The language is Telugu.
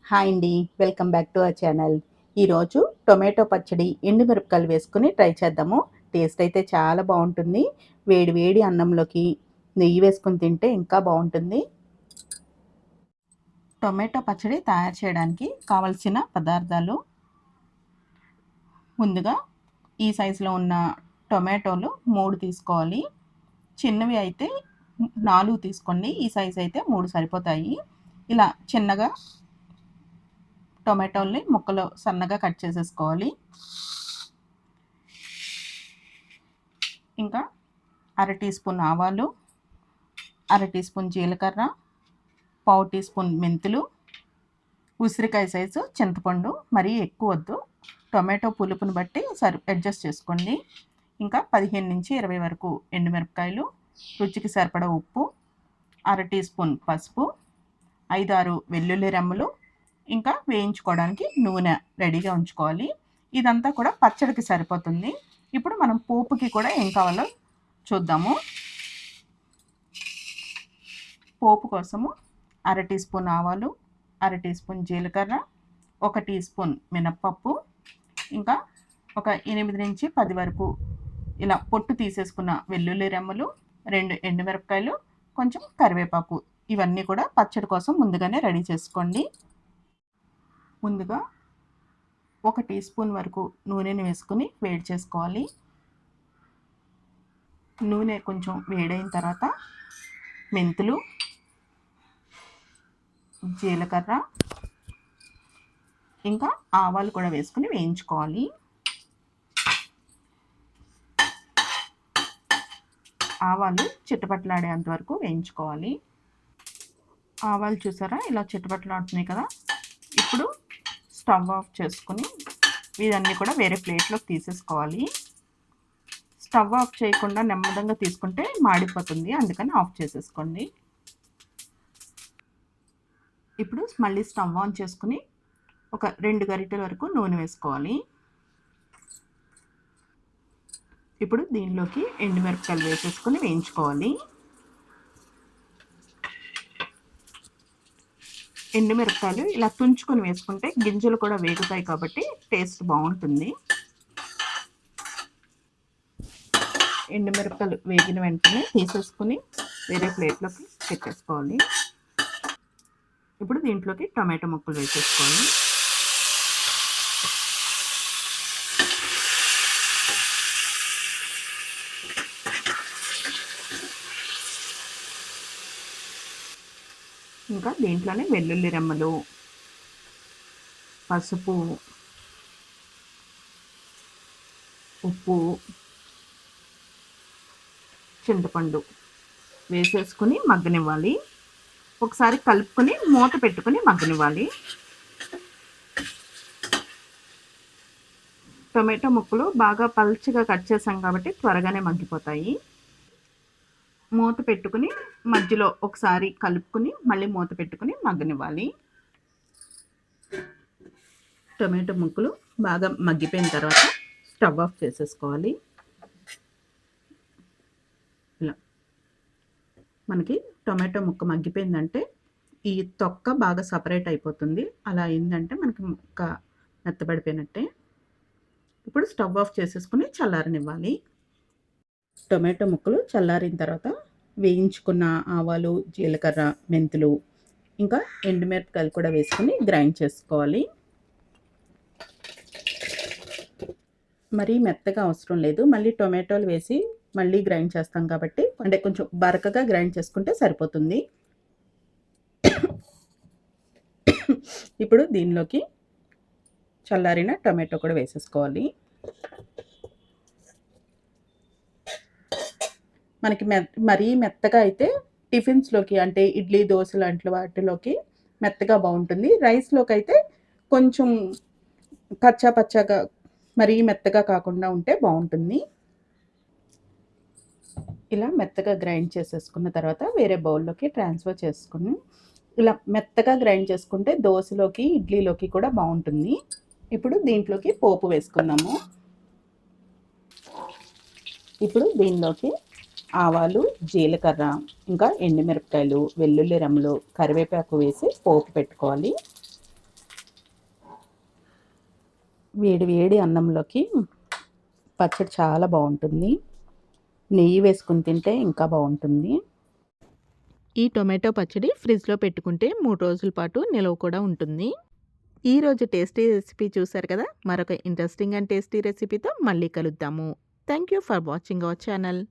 హాయ్ అండి, welcome back to our channel. ఈరోజు టొమాటో పచ్చడి ఎండుమిరపకాయలు వేసుకుని ట్రై చేద్దాము. టేస్ట్ అయితే చాలా బాగుంటుంది. వేడి వేడి అన్నంలోకి నెయ్యి వేసుకుని తింటే ఇంకా బాగుంటుంది. టొమాటో పచ్చడి తయారు చేయడానికి కావలసిన పదార్థాలు: ముందుగా ఈ సైజులో ఉన్న టొమాటోలు 3 తీసుకోవాలి. చిన్నవి అయితే 4 తీసుకోండి. ఈ సైజు అయితే 3 సరిపోతాయి. ఇలా చిన్నగా టొమాటోల్ని ముక్కలు సన్నగా కట్ చేసేసుకోవాలి. ఇంకా అర టీ స్పూన్ ఆవాలు, అర టీ స్పూన్ జీలకర్ర, పావు టీ స్పూన్ మెంతులు, ఉసిరికాయ సైజు చింతపండు, మరీ ఎక్కువ వద్దు, టొమాటో పులుపుని బట్టి అడ్జస్ట్ చేసుకోండి. ఇంకా 15 నుంచి 20 వరకు ఎండుమిరపకాయలు, రుచికి సరిపడా ఉప్పు, అర టీ స్పూన్ పసుపు, 5-6 వెల్లుల్లి రెమ్మలు, ఇంకా వేయించుకోవడానికి నూనె రెడీగా ఉంచుకోవాలి. ఇదంతా కూడా పచ్చడికి సరిపోతుంది. ఇప్పుడు మనం పోపుకి కూడా ఏం కావాలో చూద్దాము. పోపు కోసము అర టీ స్పూన్ ఆవాలు, అర టీ స్పూన్ జీలకర్ర, 1 టీ స్పూన్ మినప్పప్పు, ఇంకా ఒక 8 నుంచి 10 వరకు ఇలా పొట్టు తీసేసుకున్న వెల్లుల్లి రెమ్మలు, 2 ఎండుమిరపకాయలు, కొంచెం కరివేపాకు. ఇవన్నీ కూడా పచ్చడి కోసం ముందుగానే రెడీ చేసుకోండి. ముందుగా 1 టీ స్పూన్ వరకు నూనెని వేసుకుని వేడి చేసుకోవాలి. నూనె కొంచెం వేడైన తర్వాత మెంతులు, జీలకర్ర, ఇంకా ఆవాలు కూడా వేసుకుని వేయించుకోవాలి. ఆవాలు చిటపటలాడేంత వరకు వేయించుకోవాలి. ఆవాలు చూసారా, ఇలా చిటపటలాడుతున్నాయి కదా. ఇప్పుడు స్టవ్ ఆఫ్ చేసుకుని ఇవన్నీ కూడా వేరే ప్లేట్లోకి తీసేసుకోవాలి. స్టవ్ ఆఫ్ చేయకుండా నెమ్మదంగా తీసుకుంటే మాడిపోతుంది, అందుకని ఆఫ్ చేసేసుకోండి. ఇప్పుడు మళ్ళీ స్టవ్ ఆన్ చేసుకుని ఒక 2 గరిటెల వరకు నూనె వేసుకోవాలి. ఇప్పుడు దీనిలోకి ఎండుమిరపకాయలు వేసేసుకొని వేయించుకోవాలి. ఎండుమిరపకాయలు ఇలా తుంచుకొని వేసుకుంటే గింజలు కూడా వేగుతాయి కాబట్టి టేస్ట్ బాగుంటుంది. ఎండుమిరపకాయలు వేగిన వెంటనే తీసేసుకుని వేరే ప్లేట్లోకి పెట్టేసుకోవాలి. ఇప్పుడు దీంట్లోకి టమాటో ముక్కలు వేసేసుకోవాలి. ఇంకా దీంట్లోనే వెల్లుల్లి రెమ్మలు, పసుపు, ఉప్పు, చింతపండు వేసేసుకుని మగ్గనివ్వాలి. ఒకసారి కలుపుకొని మూత పెట్టుకుని మగ్గనివ్వాలి. టొమాటో ముక్కలు బాగా పల్చగా కట్ చేసాం కాబట్టి త్వరగానే మగ్గిపోతాయి. మూత పెట్టుకుని మధ్యలో ఒకసారి కలుపుకుని మళ్ళీ మూత పెట్టుకుని మగ్గనివ్వాలి. టొమాటో ముక్కలు బాగా మగ్గిపోయిన తర్వాత స్టవ్ ఆఫ్ చేసేసుకోవాలి. ఇలా మనకి టొమాటో ముక్క మగ్గిపోయిందంటే ఈ తొక్క బాగా సపరేట్ అయిపోతుంది. అలా అయిందంటే మనకి ముక్క మెత్తబడిపోయినట్టే. ఇప్పుడు స్టవ్ ఆఫ్ చేసేసుకుని చల్లారనివ్వాలి. టొమాటో ముక్కలు చల్లారిన తర్వాత వేయించుకున్న ఆవాలు, జీలకర్ర, మెంతులు, ఇంకా ఎండుమిరపకాయలు కూడా వేసుకుని గ్రైండ్ చేసుకోవాలి. మరీ మెత్తగా అవసరం లేదు, మళ్ళీ టొమాటోలు వేసి మళ్ళీ గ్రైండ్ చేస్తాం కాబట్టి అంటే కొంచెం బరకగా గ్రైండ్ చేసుకుంటే సరిపోతుంది. ఇప్పుడు దీనిలోకి చల్లారిన టొమాటో కూడా వేసేసుకోవాలి. మనకి మరీ మెత్తగా అయితే టిఫిన్స్లోకి అంటే ఇడ్లీ, దోశ లాంటి వాటిలోకి మెత్తగా బాగుంటుంది. రైస్లోకి అయితే కొంచెం కచ్చా పచ్చాగా మరీ మెత్తగా కాకుండా ఉంటే బాగుంటుంది. ఇలా మెత్తగా గ్రైండ్ చేసేసుకున్న తర్వాత వేరే బౌల్లోకి ట్రాన్స్ఫర్ చేసుకుని ఇలా మెత్తగా గ్రైండ్ చేసుకుంటే దోశలోకి, ఇడ్లీలోకి కూడా బాగుంటుంది. ఇప్పుడు దీంట్లోకి పోపు వేసుకుందాము. ఇప్పుడు దీనిలోకి ఆవాలు, జీలకర్ర, ఇంకా ఎండుమిరపకాయలు, వెల్లుల్లి రెమ్మలు, కరివేపాకు వేసి పోపు పెట్టుకోవాలి. వేడి వేడి అన్నంలోకి పచ్చడి చాలా బాగుంటుంది. నెయ్యి వేసుకుని తింటే ఇంకా బాగుంటుంది. ఈ టొమాటో పచ్చడి ఫ్రిడ్జ్లో పెట్టుకుంటే 3 రోజుల పాటు నిలవ కూడా ఉంటుంది. ఈరోజు టేస్టీ రెసిపీ చూశారు కదా. మరొక ఇంట్రెస్టింగ్ అండ్ టేస్టీ రెసిపీతో మళ్ళీ కలుద్దాము. Thank you for watching our channel.